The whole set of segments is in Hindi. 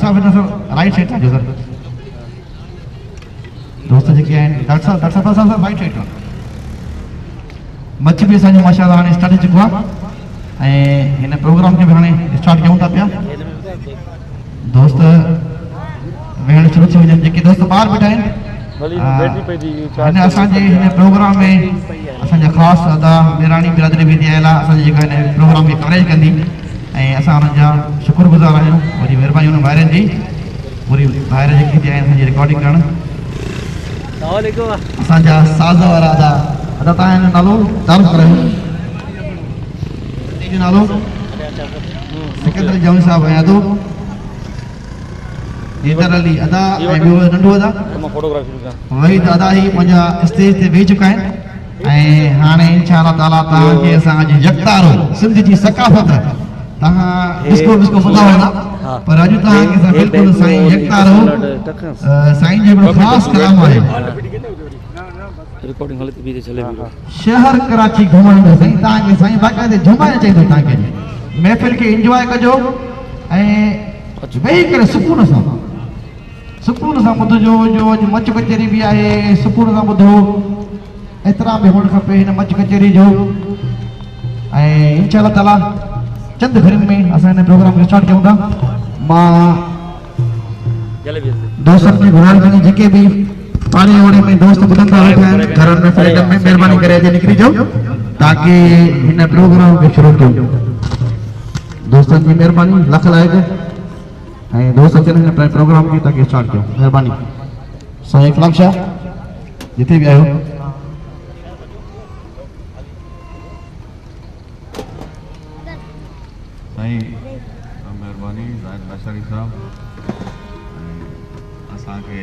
साहब राइट साइड था सर दोस्त जेके आहिनि डॉक्टर साहब राइट साइड मच बि असांजो माशाअल्लाह हाणे स्टार्ट थी चुको आहे ऐं हिन प्रोग्राम खे बि हाणे स्टार्ट कयूं था पिया दोस्त वेहण शुरू थी वञनि जेके दोस्त ॿाहिरि वेठा आहिनि हिन असांजे हिन प्रोग्राम में असांजा ख़ासि अदा निराणी बिरादरी बि हिते आयल आहे असांजे जेका हिन प्रोग्राम खे कवरेज कंदी ऐं असां हुननि जा शुक्रगुज़ार आहियूं वरी महिरबानी हुन ॿाहिरनि जी पूरी ॿाहिरि जेके हिते आहिनि असांजी रिकॉर्डिंग करणु असांजा साज़ वारा अदा अदा तव्हांजो नालो तारीफ़ करायूं जो नालो सिकंदर जौन साहब ऐं अदो हैदर अली अदा ऐं ॿियो नंढो अदा वही दादा ही मुंहिंजा स्टेज ते वेही चुका आहिनि ऐं हाणे इंशाअल्लाह ताला तव्हांखे असां अॼु यकतारो सिंध जी सकाफ़त तव्हां डिस्को ॿुधा हूंदा पर अॼु तव्हांखे असां बिल्कुलु साईं यकतारो साईं जो हिकिड़ो ख़ासि कलाम आहे रिकॉर्डिंग हले थी चले शहर कराची घुमण में साईं तव्हांखे साईं बाक़ाइदे जुमाए चईंदो तव्हांखे महफ़िल खे इंजॉय कजो ऐं वेही करे सुकून सां ॿुधजो जो अॼु मच कचेरी बि आहे सुकून सां ॿुधो एतिरा बि हुअणु खपे हिन मच कचेरी जो ऐं इंशाअल्लाह ताला चंद घरनि में असां हिन प्रोग्राम खे स्टार्ट कयूं था मां दोस्तनि खे घुराइण कंदी जेके बि पाणे ओड़े में दोस्त ॿुधंदा वेठा आहिनि घरनि में फ्लैटनि में महिरबानी करे अॼु निकिरी जाओ ताकी हिन प्रोग्राम खे शुरू कयूं दोस्तनि जी महिरबानी लख लाइक ऐं दोस्त अचनि हिन प्रोग्राम खे ताकी स्टार्ट कयूं महिरबानी साईं इकलाम शाह जिते बि आहियो साईं महिरबानी ज़ाहिद लाशारी साहब असांखे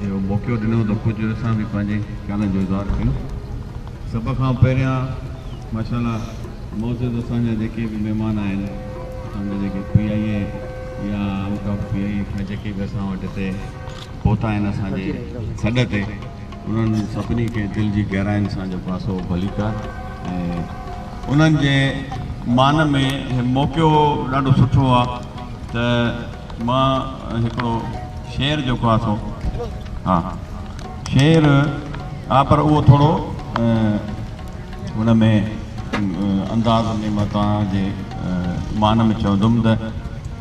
इहो मौक़ो ॾिनो त कुझु असां बि पंहिंजे ख़्यालनि जो इज़हार कयूं सभ खां पहिरियां माशाअल्लाह मौजूद असांजा जेके बि महिमान आहिनि असांजा जेके PIA या आउट ऑफ PIA खां जेके बि असां वटि हिते पहुता आहिनि असांजे सॾ ते उन्हनि सभिनी खे दिलि जी गहराइनि सां जेको आहे सो भलीकार ऐं उन्हनि जे मान में मौक़ो ॾाढो सुठो आहे त मां हिकिड़ो शेर जेको आहे सो हा शेर आहे पर उहो थोरो हुन में अंदाज़ में मां तव्हांजे मान में चवंदुमि त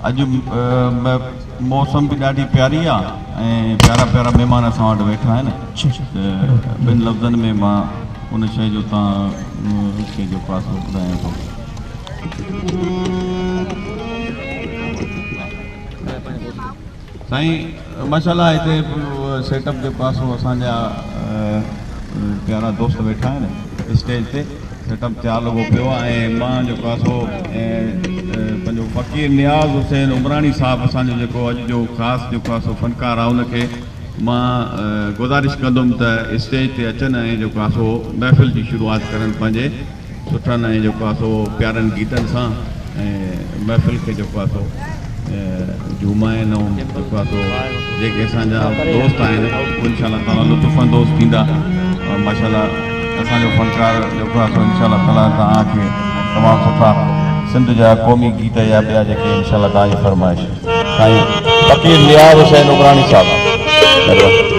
अॼु मौसम बि ॾाढी प्यारी आहे ऐं प्यारा प्यारा महिमान असां वटि वेठा आहिनि ॿिनि लफ़्ज़नि में मां उन शइ जो तव्हांखे जेको आहे सो ॿुधायां थो साईं माशाअल्लाह हिते सेटअप जे पासो असांजा प्यारा दोस्त वेठा आहिनि स्टेज ते सेटअप तयारु लॻो पियो आहे ऐं मां जेको आहे सो पंहिंजो फ़क़ीर नियाज़ हुसैन उमरानी साहिबु असांजो जेको अॼु जो ख़ासि जेको आहे सो फ़नकार आहे उनखे मां गुज़ारिश कंदुमि त स्टेज ते अचनि ऐं जेको आहे सो महफ़िल जी शुरूआत करनि पंहिंजे सुठनि ऐं जेको आहे सो प्यारनि गीतनि सां ऐं महफ़िल खे जेको आहे सो झूमाइनि ऐं जेको आहे सो जेके असांजा दोस्त आहिनि इंशाअल्लाह ताला लुत्फ़अंदोज़ थींदा माशाअल्लाह असांजो फ़नकार जेको आहे सो इंशाअल्लाह ताला तव्हांखे तमामु सुठा सिंध जा क़ौमी गीत या ॿिया जेके इंशाअल्लाह तव्हांजी फरमाइश साईं फ़क़ीर नियाज़ हुसैन उमरानी साहिबु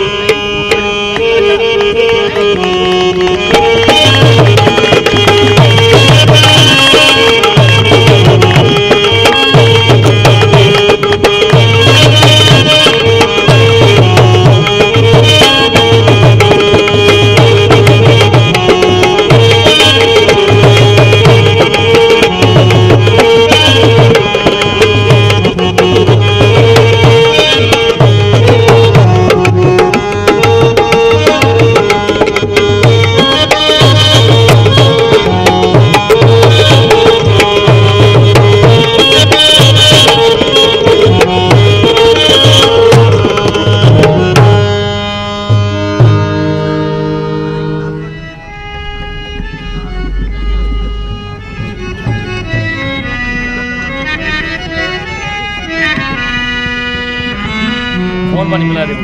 फोन पानी मिला दे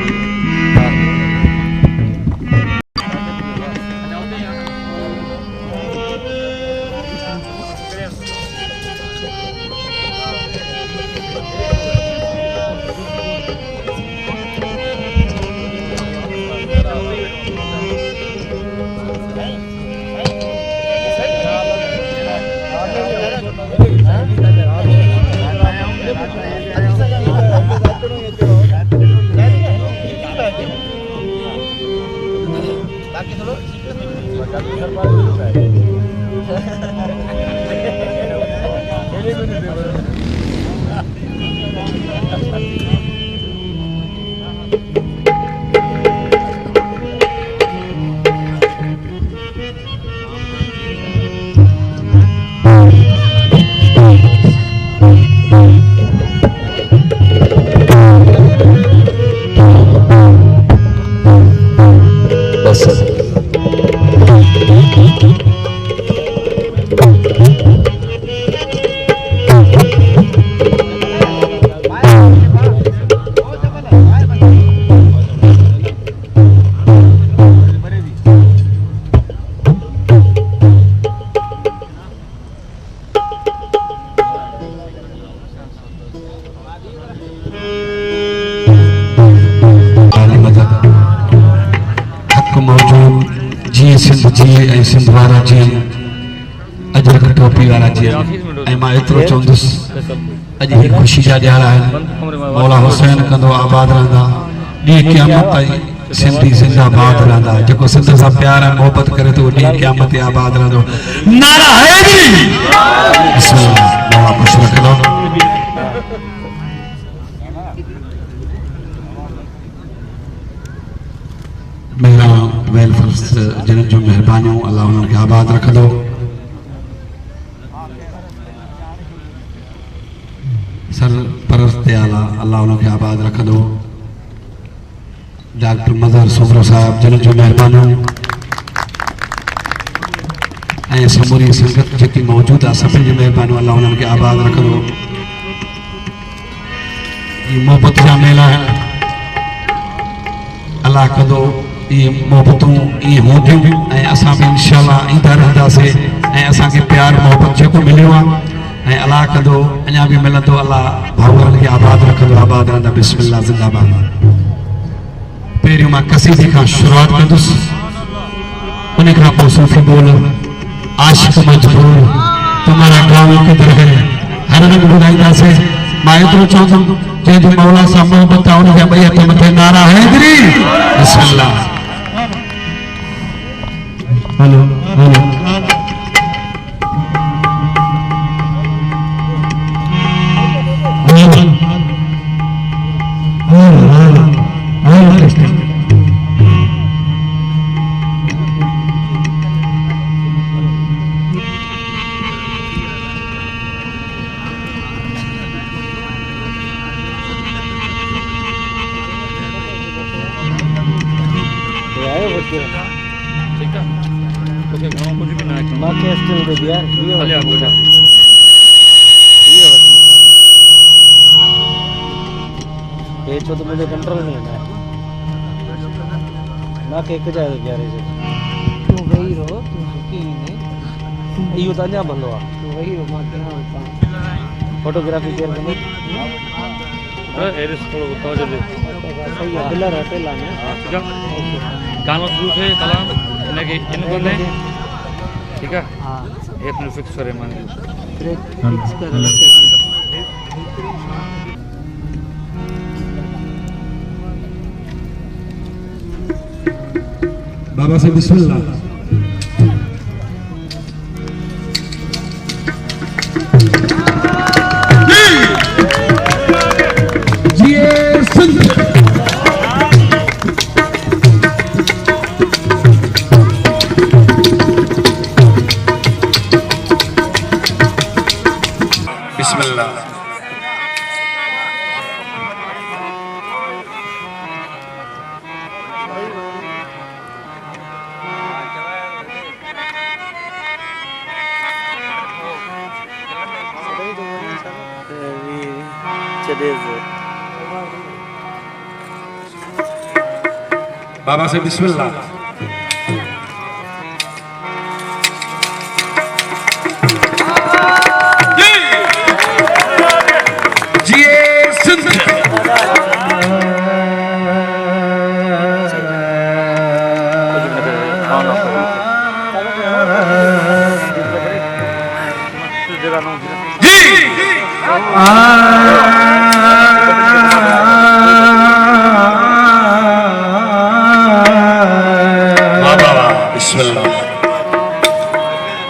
सिंध जी ऐं सिंध वारा जीअं अजरक टोपी वारा जीअं ऐं मां एतिरो चवंदुसि अॼु ही ख़ुशी जा ॾियार आहिनि मौला हुसैन कंदो आबाद रहंदा ॾींहुं क़यामत ताईं सिंधी ज़िंदाबाद रहंदा जेको सिंध सां प्यार ऐं मोहबत करे थो ॾींहुं क़यामत ते आबाद रहंदो नारा हैदरी बिस्मिल्लाह मौला ख़ुशि रखंदो मेरा वेलफेयर जिन जो महिरबानियूं अल्लाह उन्हनि खे आबाद रखंदो सरपरस्त आला अल्लाह उनके आबाद रखंदो डॉक्टर मदर सोमरो साहब जिन जो महिरबानियूं ऐं समूरी संगत जेकी मौजूद आहे सभिनी जी महिरबानियूं अल्लाह उन्हनि खे आबाद रखंदो ये मोहब्बत जा मेला है अल्लाह कंदो ये मोहब्बतूं ये हूंदियूं ऐं असां बि इंशाअल्लाह ईंदा रहंदासीं ऐं असांखे प्यार मोहब्बत जेको मिलियो आहे ऐं अल्लाह कंदो अञा बि मिलंदो अल्लाह भाउरनि खे आबाद रखंदो आबाद रहंदा बिस्मिल्लाह ज़िंदाबाद पहिरियों मां कसीदे खां शुरूआत कंदुसि उन खां पोइ सूफ़ी बोल आशिक़ मजबूर तुम्हारा गाँव किधर है हर रंग ॿुधाईंदासीं मां एतिरो चवंदुमि जंहिंजी मौला सां मोहबत आहे उनखे ॿई हथ मथे नारा हैदरी बिस्मिल्लाह हलो हलो ठीक है ओके गाँव कुछ भी ना बाकी स्टिल दे दिया ये खाली आप बोला ये बस मुझे ये तो मुझे कंट्रोल नहीं है ना के एक जाए गया रे तू वही रहो तू सुखी ने ये ताजा भलो आ तू वही रो मां के होता फोटोग्राफी कर दे एरिस थोड़ा बताओ जल्दी सही है पिलर है पहला में ठीक है गाना शुरू से कलाम इनके इनको ने ठीक है हां ये अपने फिक्स करे मान फिक्स कर रखे बाबा से बिस्मिल्लाह बिस्मिल्लाह बाबा से बिस्मिल्लाह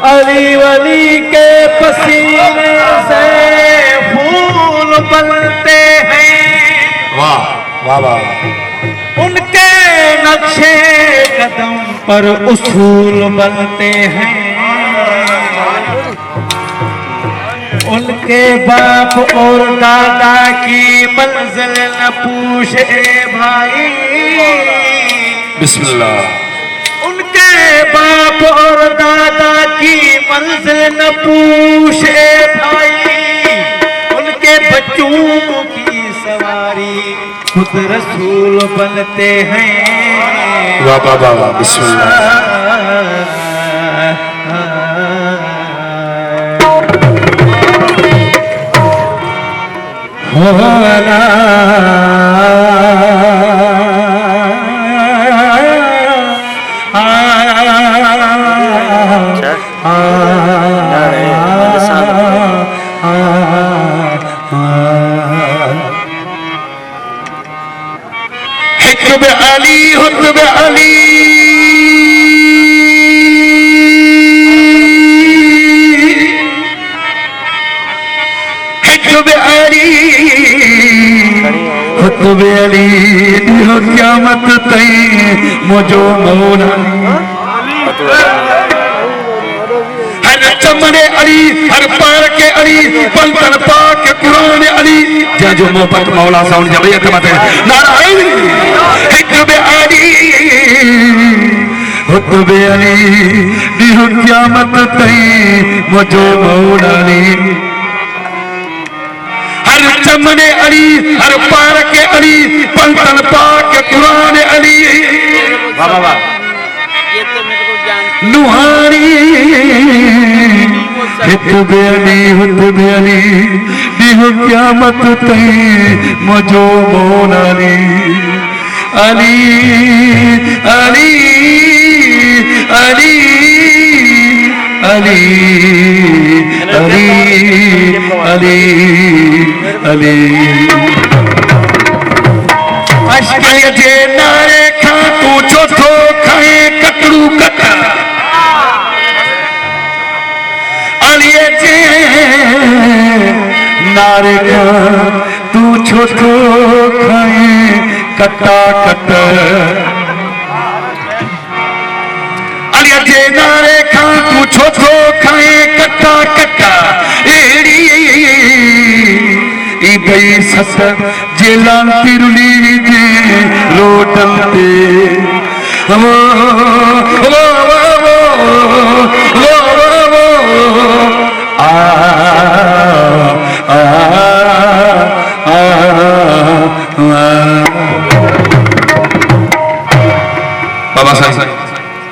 अली वली के पसीने से फूल बनते हैं वाह वाह वाह उनके नक्शे कदम पर उसूल बनते हैं उनके बाप और दादा की मंजिल न पूछे भाई बिस्मिल्लाह उनके बाप और दादा की मंजिल न पूछे भाई उनके बच्चों की सवारी खुद रसूल बनते हैं वाह वाह वाह वाह बिस्मिल्लाह होला हिकब अली हुतब अली हिकब अली हुतब अली दियो क़यामत ताईं मुझो मौला हर चमने अली हर पार के अली बंदन पाक कुरान अली जो मोहब्बत मौला साउंड जबैयत मत नारायण हिकब अली हुतब अली दियो क़यामत ताईं मुझो मौला अली हर चमने अली हर पार के अली बंदन पाक कुरान अली वाह वाह नुहानी हिकब अली दियो क़यामत ताईं मुझो मौला अली अली अली अली अली अली अली अश्क जे नारे खां तू चौथो खाए कटड़ू कट अलिए जे नारे खां तू चौथो खाए कटा कट अलिए जे नारे खां तू चौथो खाए कटा कटा एड़ी ई गई सस जेला तिरुली जे रोडन ते वो वो वो वो वो आ आ आ बाबा साईं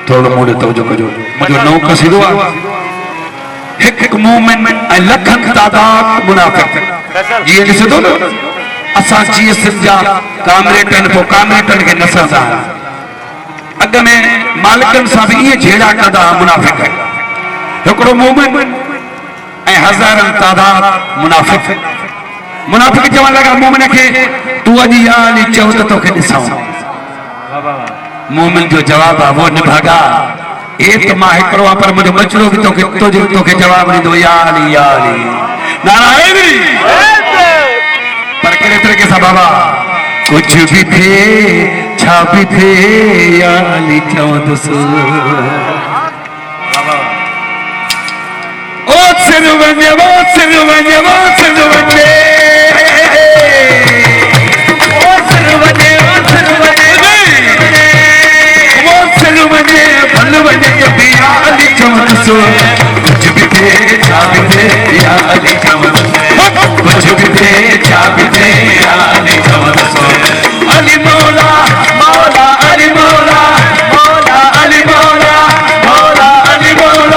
थोड़ो मोड़े तवजो कजो मुझो नौ कसीदो एक मोमेंट ऐं लखन तादाद मुनाफ़िक़ जीअं ॾिसो थो न असां जीअं सिंधिया कामरेटनि पोइ कामरेटनि खे नसंदा अॻ में मालिकनि सां बि इहे जहिड़ा कंदा मुनाफ़िक़ हिकिड़ो मोमेंट ऐं हज़ारनि तादाद मुनाफ़िक़ मुनाफ़िक़ चवण लॻा मोमिन खे तूं अॼु इहा हली चओ त तोखे ॾिसूं मोमिन जो जवाब आहे वो निभागा ये तो मां हिकिड़ो आहे पर मुंहिंजो बचड़ो बि तोखे जवाब ॾींदो या अली नारायण पर कहिड़े तरीक़े सां बाबा कुझु बि थिए छा बि थिए या अली चवंदुसि ओ सिर वञे वो सिर वञे वो सिर वञे ओ सिर वञे वो सिर वञे वो सिर वञे भल वञे या अली चवंदुसि कुझु बि थिए छा बि थिए या अली चवंदुसि कुझु बि थिए छा बि थिए या अली चवंदुसि अली मौला मौला अली मौला मौला अली मौला मौला अली मौला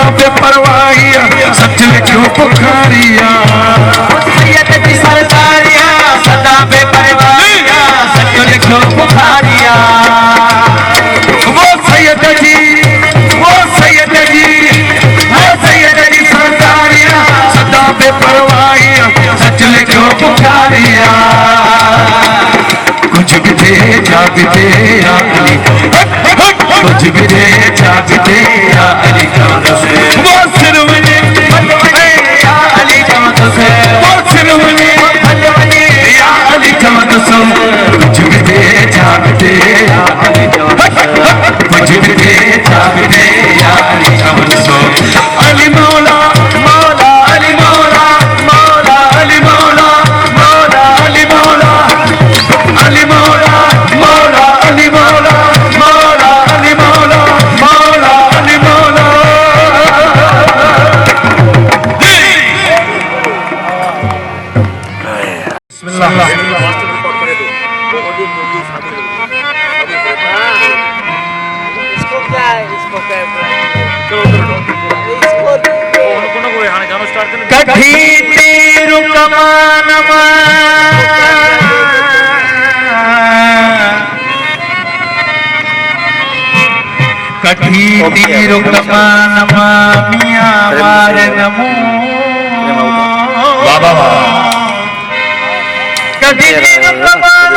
सदा बेपरवाहिया सच लिखियो पुखारिया सैयद जी सरदारिया सदा बेपरवाहिया सच लिखियो पुखारिया वो सैयद जी सरदारिया सदा बेपरवाहिया सच लिखियो पुखारिया कुछ भी दे जागते या अली कुछ भी दे जागते या अली वो सिरवने या अली जमत से वो सिरवने या अली जमत से कुछ भी दे जागते या अली कुछ भी दे जागते या अली अली मौला मौला अली मौला मौला अली मौला मौला अली मौला अली मौला मौला अली मौला मौला अली मौला मौला अली मौला इसको क्या है इसको क्या है कठी तीर कमान कठी तीर कमान मिया मार नमो बाबा कठी तीर कमान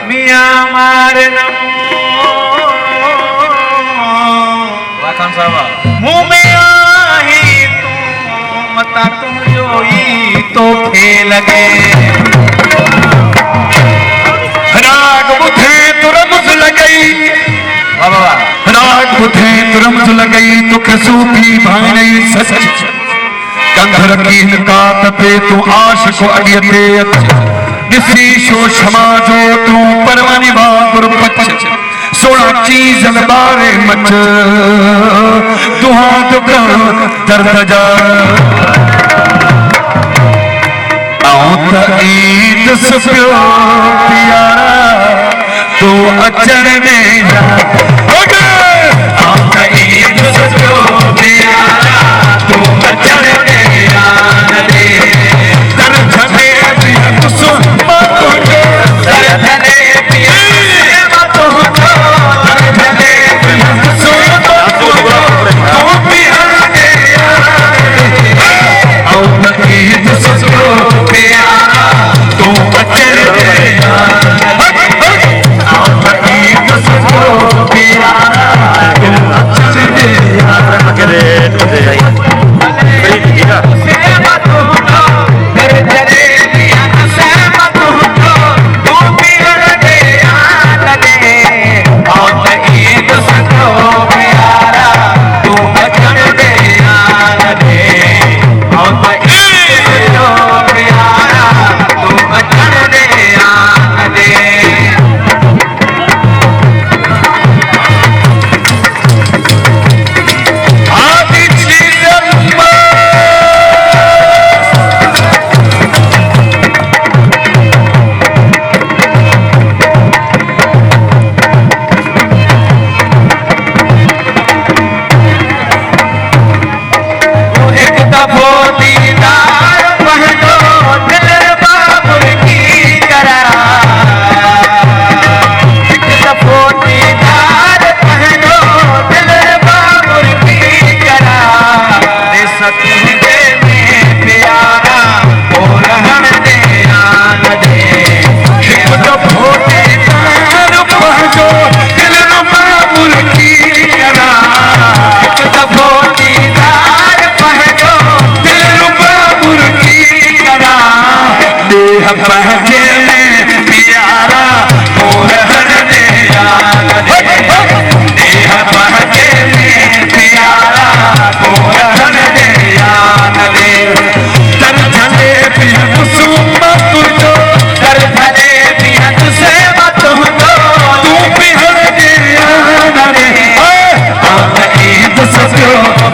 मिया मार मुँह में आही तू मता तुम जोई तो खेल गए राग बुधे तुरमुस लगई राग बुधे तुरमुस लगई तुखे सूफी भाई सच कंधर की कात पे तू आश को अडियते दिसी शो क्षमा जो तू परवानी बागुर पच सोना चीज बारे मच दुहा दुख दर्द जा ईद सुपियो प्यारा तू अचण में जा ईद सुपियो प्यारा तू अचण में जान दे दर झले पिया सुन मातो दर झले पिया मातो दर झले पिया सुन मातो तू पिया दे आओ ईद सुपियो प्यारा तू अचण में ईद सुपियो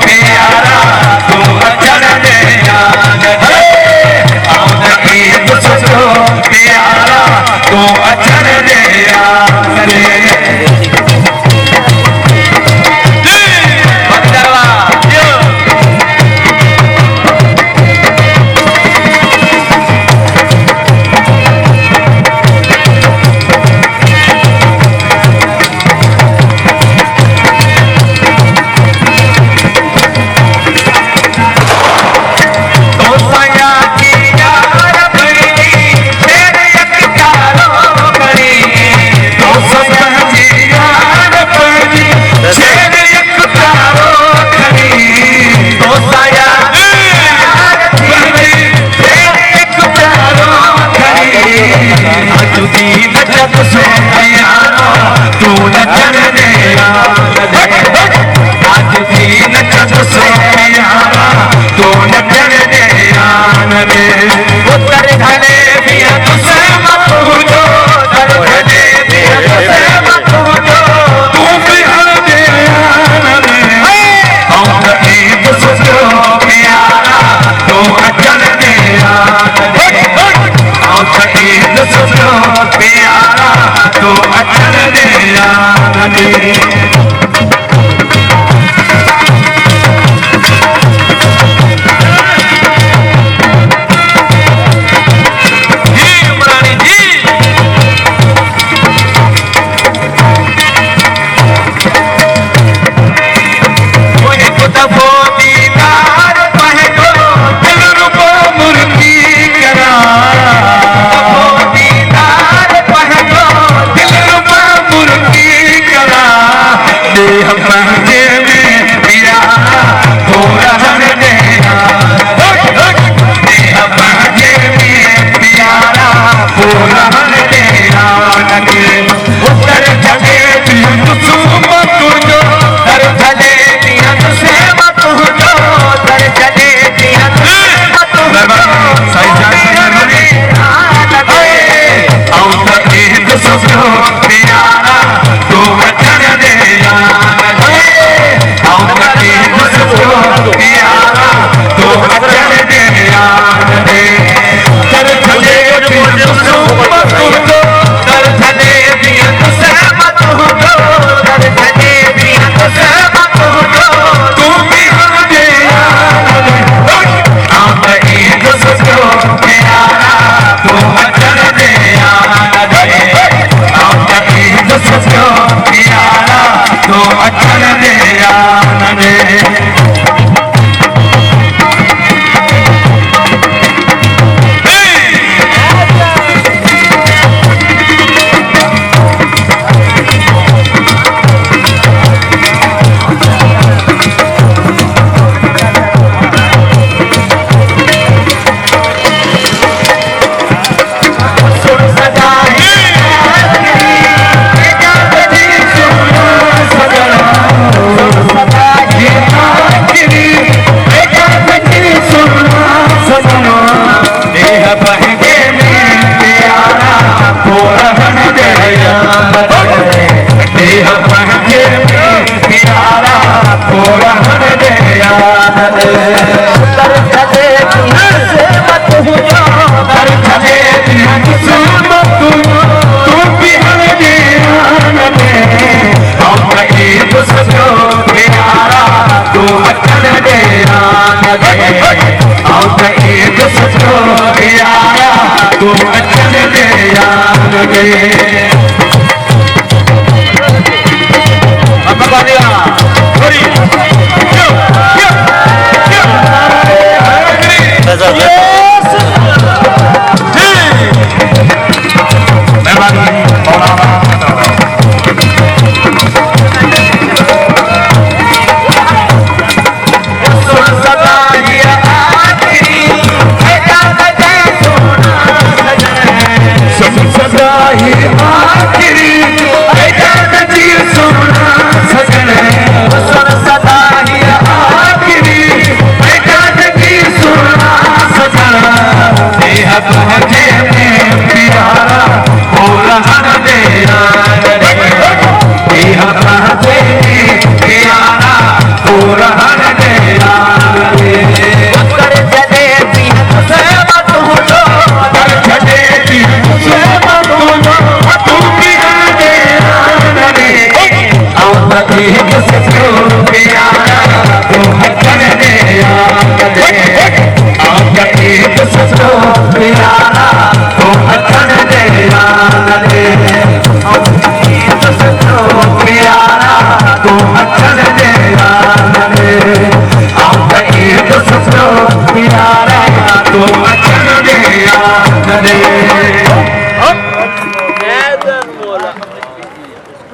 प्यारा तू अचण में प्यारा दीन जग सो यारो तू नचन दे आज दीन जग सो यारा तू नचन दे उतर घने पिया तुझसे मत हो दर घने पिया तुझसे मत हो तू बिहार दे कौन ईद सुसो प्यारा तू अचन दे कौन ईद सुसो प्यारा तू अचन दे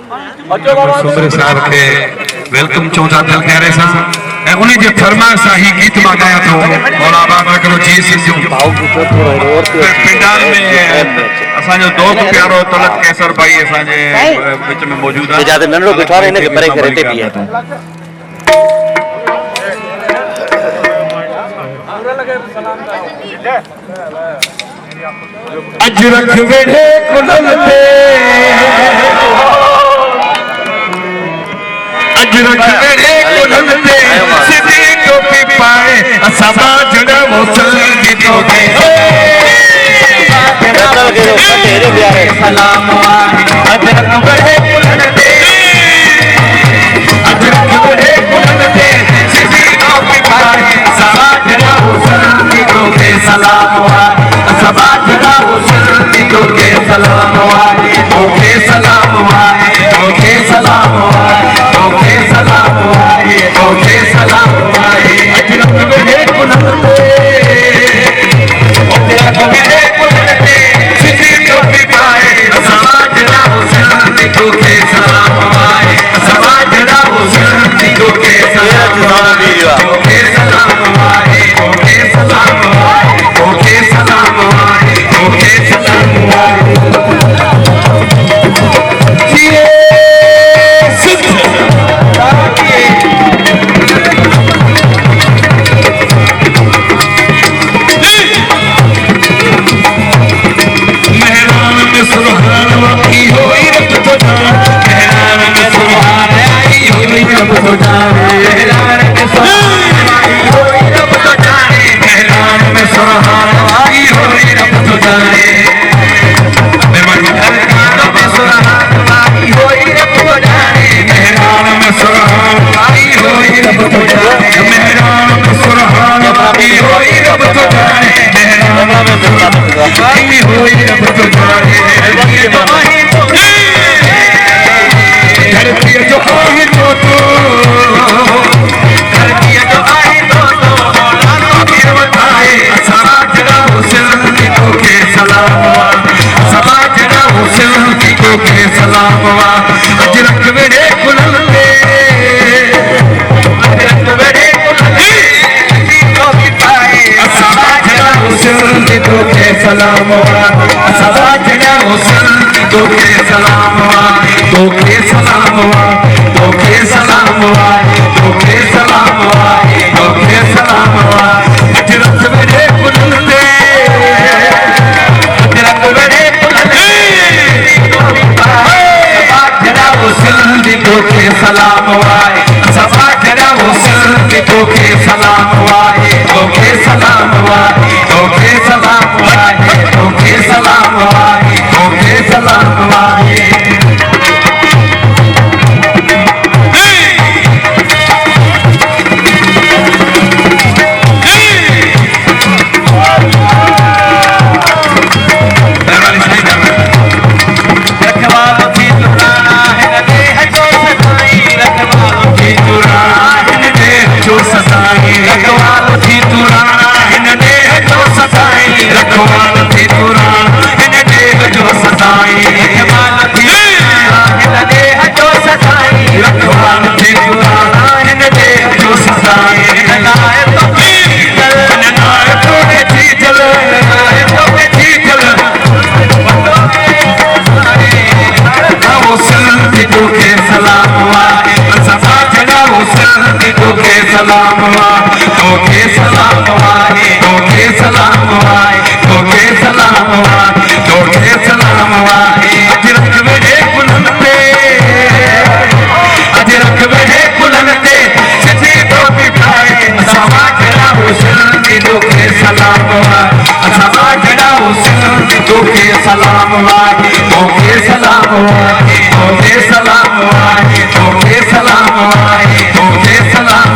सुमरे साहब के वेलकम चौथा दिल गहरे सा ए उन्हीं जे फरमान सा ही गीत मा गाया तो मौला बाबा करो जी सिंधु पिंडाल में असांजो दोस्त प्यारो तलत कैसर भाई असांजे विच में मौजूद आहे ज्यादा नंढो बीठो आहे हिनखे परे करे हिते बीहे अजरक वेड़े कुलल ते अजरक वेड़े कुलल ते सिधी टोपी पाए असां बाजड़ा मोसल दी तोखे सलाम अजरक वेड़े कुलल ते अजरक वेड़े कुलल ते सिधी टोपी पाए असां बाजड़ा मोसल दी तोखे सलाम असां बाजड़ा मोसल दी तोखे सलाम तोखे सलाम तोखे सलाम तोखे सलाम तोखे सलाम अजरक वेड़े कुलल ते अजरक वेड़े कुलल ते सिधी टोपी पाए असां बाजड़ा मोसल दी तोखे सलाम असां बाजड़ा मोसल दी तोखे सलाम तोखे सलाम तोखे सलाम तोखे सलाम तोखे सलाम जिए सिद्ध मेहरान में सुहान वाकी होई रब तो जान मेहरान में सुहान आई होई रब तो जान मेहरान में सुहान आई होई रब तो जाने मेहरान में सुहान आई होई रब तो जाने मेहरान में सुहान आई होई रब तो जाने मेहरान में सुहान आई होई रब तो जाने मेहरान में सुहान आई होई रब तो जाने मेहरान में सुहान आई होई रब तो जाने धरती जो आहे तो धरती जो आहे तो लाखों वीर बताए असां बाजड़ा मोसल दी तोखे सलाम असां बाजड़ा मोसल दी तोखे सलाम अजरक वेड़े कुलल ते अजरक वेड़े कुलल ते सिधी टोपी पाए असां बाजड़ा मोसल दी तोखे सलाम असां बाजड़ा मोसल दी तोखे सलाम तोखे सलाम तोखे सलाम तोखे सलाम तोखे सलाम अजरक वेड़े कुलल ते अजरक वेड़े कुलल ते बाजड़ा मोसल दी तोखे सलाम असां बाजड़ा मोसल दी तोखे सलाम तोखे सलाम तोखे सलाम तोखे सलाम तोखे सलाम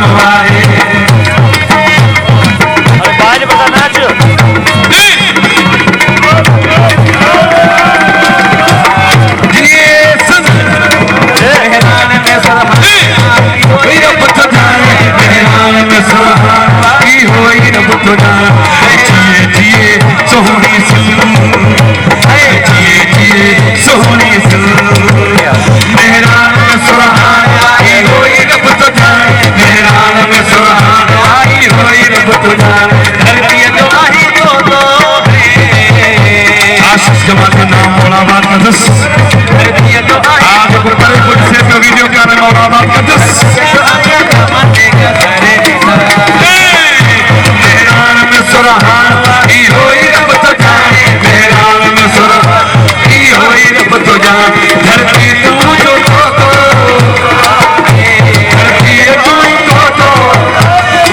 सोहनी आशीष जमाते नाम मौलाबाद का 10 आज गुरुद्वारे कुछ से तो वीडियो का नाम मौलाबाद का 10 मेहरान में सुरहान ई होई रब तो जाने मेहरान में सुरहान ई होई रब तो जाने धरती तू जो तो धरती तू तो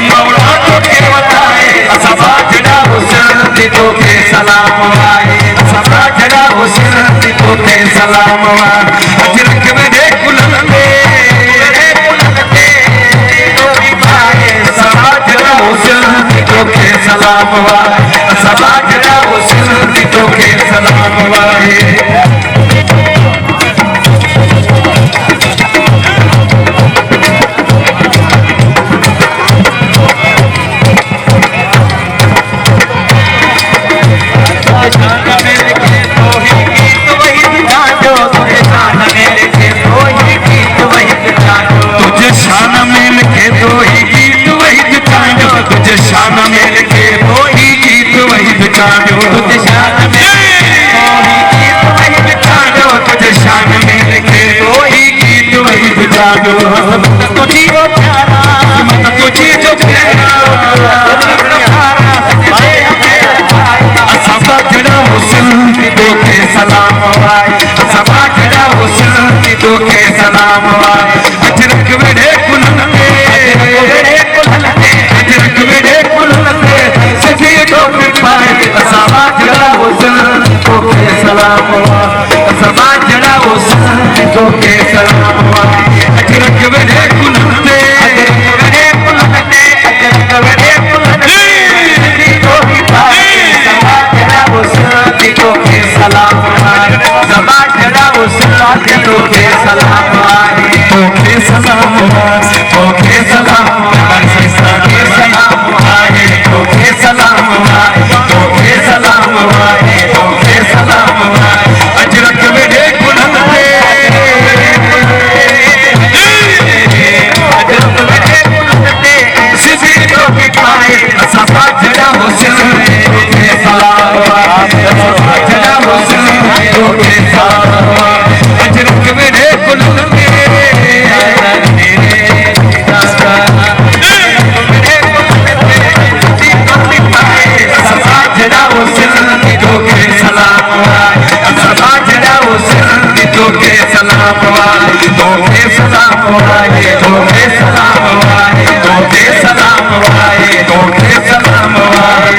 मौला तो के बताए असबा जड़ा हुसैन तो के सलाम आए सबा जड़ा हुसैन तो के सलाम आए अजरक में देख कुलंदे कोई पाए सबा जड़ा हुसैन तो के सलाम आए सबा जड़ा हुसैन तो के सलाम आए तुझे शान में लिखे दो ही गीत वही बितायो तुझे शान में लिखे दो ही गीत वही बितायो तुझे शान में तुझे शान में लिखे दो ही गीत वही बितायो तुझी वो प्यारा तुझी जो प्यारा सबा जड़ा हुसैन तो के सलाम आए सबा जड़ा हुसैन तो के सलाम आए अजरक मेरे कुलंदे अजरक मेरे कुलंदे सभी टोपी पाए सबा जड़ा हुसैन तो के सलाम आए सबा जड़ा हुसैन तो के सलाम आए अजरक मेरे कुलंदे अजरक मेरे कुलंदे सभी टोपी पाए तो के सलाम आए सबा जड़ा हुसैन तो के सलाम आए तो के सलाम आए तो के सलाम आए के सलाम आए तो के सलाम आए तो के सलाम आए तो के सलाम आए अजरक मेरे कुलंदे अजरक मेरे कुलंदे सिद्धि तो के पाए सबा जड़ा हुसैन तो के सलाम आए जड़ा हुसैन तो के सलाम आए अजरक मेरे कुलंदे जड़ा हुसैन तो के सलाम आए सबा जड़ा हुसैन तो के सलाम आए तो के सलाम आए तो के सलाम आए तो के सलाम आए तो के सलाम आए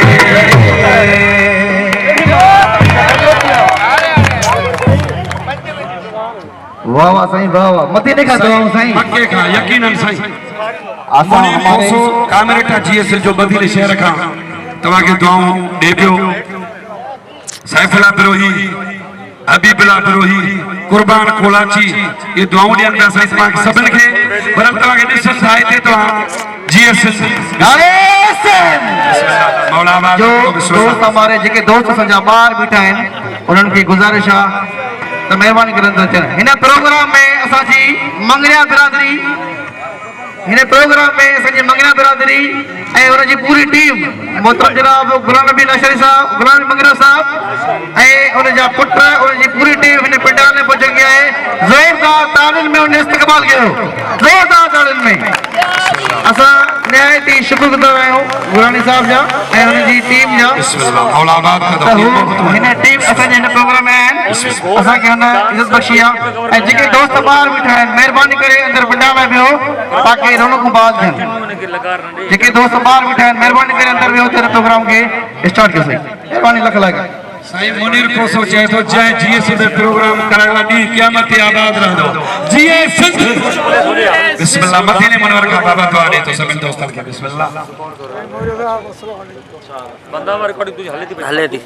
वाह वाह साईं वाह वाह मथे नहीं खाते हो साईं पक्के का यकीनन सही असां हमारे कामेरेटा जीएसएल जो बदीले शहर का तवा के दुआऊं दे पियो सैफुल्ला बिरोही हबीबुल्ला बिरोही कुर्बान कोलाची ये दुआऊं ॾियनि पिया साईं तव्हां सभिनि खे पर तव्हां खे ॾिसण ठाहे थिए तव्हां जीएसएल मौलाना जो दोस्त हमारे जेके दोस्त असांजा ॿार बीठा आहिनि उन्हनि खे गुज़ारिश आहे तो मेहरबानी करे अंदर अचनि हिन प्रोग्राम में असांजी मंगरिया बिरादरी हिन प्रोग्राम में असांजी मंगरिया बिरादरी ऐं उनजी पूरी टीम मोहतरम जनाब गुलाम नबी लाशरी साहब गुलाम नबी मंगरा साहब ऐं उनजा पुट उनजी पूरी टीम हिन पंडाल में पहुची गई आहे ज़ोरदार तालियुनि में उन इस्तक़बाल कयो ज़ोरदार तालियुनि में असां निहायत ई शुक्रगुज़ार आहियूं गुलानी साहब जा ऐं उनजी टीम जा औलाबाद का हिन टीम असांजे हिन प्रोग्राम में आहिनि असांखे हुन इज़त बख़्शी आहे ऐं जेके दोस्त ॿार बीठा आहिनि महिरबानी करे अंदरि पंडाल में वियो ताकि रौनकूं बाज़ थियनि जेके दोस्त ॿार बीठा आहिनि महिरबानी करे अंदरि वियो त प्रोग्राम खे स्टार्ट कयो साईं महिरबानी लख लाख साईं मुनीर कोसो चए तो जय जीएसएल में प्रोग्राम कराइण ॾींहुं क़यामत आबाद रहंदो जीएसएल बिस्मिल्लाह मदीने मुनव्वर का बाबा दुआ ॾे तो सभिनि दोस्तनि खे बिस्मिल्लाह बंदा रिकॉर्डिंग तुझे हले थी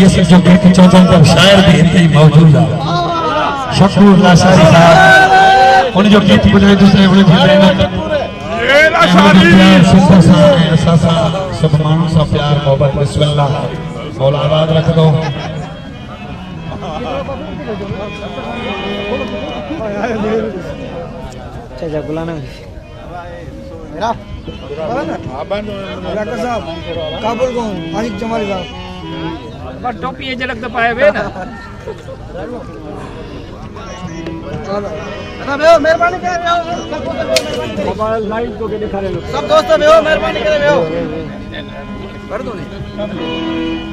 सीएस जो गीत चौथों पर शायर भी हिते ही मौजूद है शकूर लासारी साहब उन जो गीत बुझाए दूसरे उन जी मेहनत सिंध सा असा सा सब मानू सा प्यार मोहब्बत बिस्मिल्लाह मौला आबाद रख दो चाचा बुलाना मेरा डॉक्टर साहब काबुल को आशिक जमाली साहब बस टोपी ये झलक तो पाए हुए ना मेहरबानी करे मोबाइल लाइट को दिखा रहे सब दोस्तों मेहरबानी करे कर दो नहीं